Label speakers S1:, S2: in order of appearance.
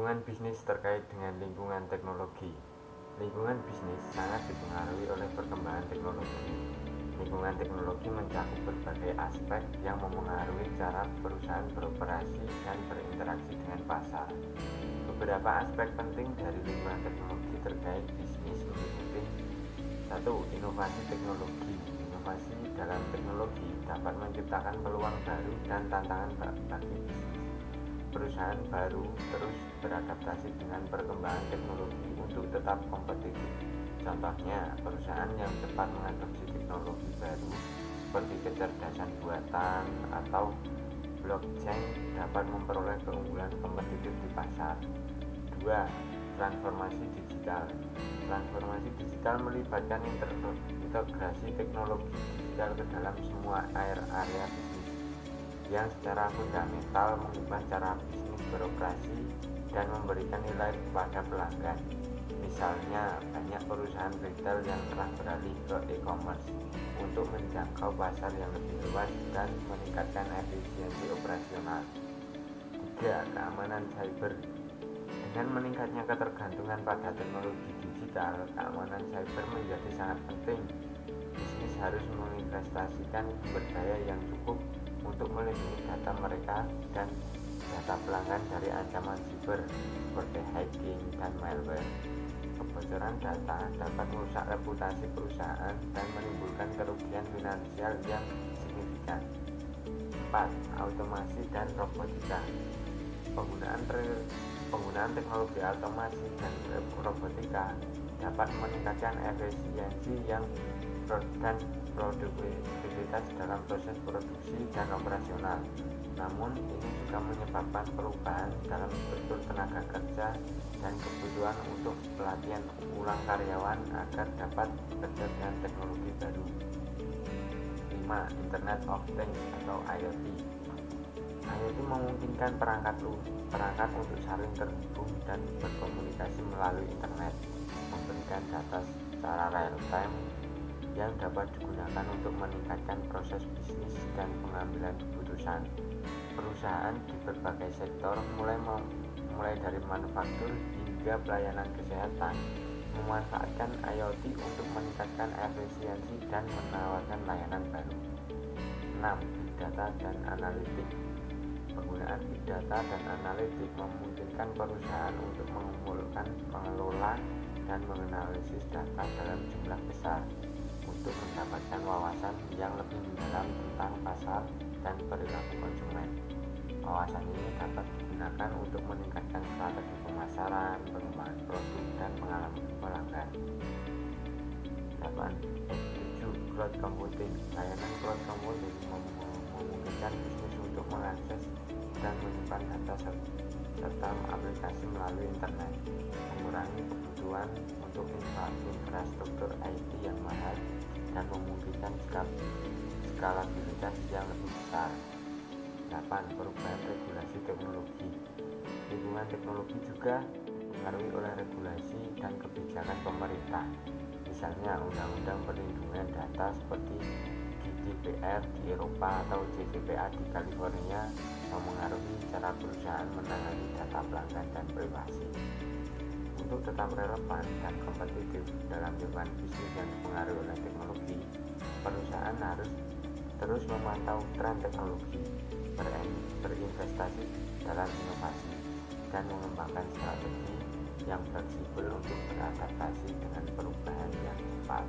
S1: Lingkungan bisnis terkait dengan lingkungan teknologi. Lingkungan bisnis sangat dipengaruhi oleh perkembangan teknologi. Lingkungan teknologi mencakup berbagai aspek yang memengaruhi cara perusahaan beroperasi dan berinteraksi dengan pasar. Beberapa aspek penting dari lingkungan teknologi terkait bisnis meliputi: 1. Inovasi teknologi. Inovasi dalam teknologi dapat menciptakan peluang baru dan tantangan bagi bisnis. Perusahaan baru terus beradaptasi dengan perkembangan teknologi untuk tetap kompetitif. Contohnya, perusahaan yang cepat mengadopsi teknologi baru seperti kecerdasan buatan atau blockchain dapat memperoleh keunggulan kompetitif di pasar. 2. Transformasi digital. Transformasi digital melibatkan integrasi teknologi digital ke dalam semua area bisnis yang secara fundamental mengubah cara bisnis beroperasi dan memberikan nilai kepada pelanggan. Misalnya, banyak perusahaan retail yang telah beralih ke e-commerce untuk menjangkau pasar yang lebih luas dan meningkatkan efisiensi operasional. 3. Keamanan cyber. Dengan meningkatnya ketergantungan pada teknologi digital, keamanan cyber menjadi sangat penting. Bisnis harus menginvestasikan sumber daya yang cukup untuk melindungi data mereka dan data pelanggan dari ancaman siber seperti hacking dan malware. Kebocoran data dapat merusak reputasi perusahaan dan menimbulkan kerugian finansial yang signifikan. 4. Automasi dan robotika. Penggunaan teknologi otomasi dan robotika dapat meningkatkan efisiensi dan produktivitas dalam proses produksi dan operasional. Namun, ini juga menyebabkan perubahan dalam struktur tenaga kerja dan kebutuhan untuk pelatihan ulang karyawan agar dapat bekerja dengan teknologi baru. 5. Internet of Things atau IoT. IoT memungkinkan perangkat untuk saling terhubung dan berkomunikasi melalui internet, memberikan data secara real-time yang dapat digunakan untuk meningkatkan proses bisnis dan pengambilan keputusan. Perusahaan di berbagai sektor, mulai dari manufaktur hingga pelayanan kesehatan, memanfaatkan IoT untuk meningkatkan efisiensi dan menawarkan layanan baru. 6. Big Data dan Analitik. Penggunaan Big Data dan Analitik memungkinkan perusahaan untuk mengumpulkan, mengelola, dan menganalisis data dalam jumlah besar untuk mendapatkan wawasan yang lebih mendalam tentang pasar dan perilaku konsumen. Wawasan ini dapat digunakan untuk meningkatkan strategi pemasaran, pengembangan produk, dan pengalaman pelanggan. 7. Cloud Computing. Layanan cloud computing memungkinkan bisnis untuk mengakses dan menyimpan data serta aplikasi melalui internet, mengurangi kebutuhan untuk infrastruktur IT yang mahal dan memungkinkan skalabilitas yang lebih besar. 8. Perubahan regulasi teknologi. Lingkungan teknologi juga dipengaruhi oleh regulasi dan kebijakan pemerintah. Misalnya, Undang-Undang Perlindungan Data seperti GDPR di Eropa atau GDPR di California memengaruhi cara perusahaan menangani data pelanggan dan privasi. Untuk tetap relevan dan kompetitif dalam lingkungan bisnis yang dipengaruhi oleh teknologi, perusahaan harus terus memantau tren teknologi, berinvestasi dalam inovasi, dan mengembangkan strategi yang fleksibel untuk beradaptasi dengan perubahan yang cepat.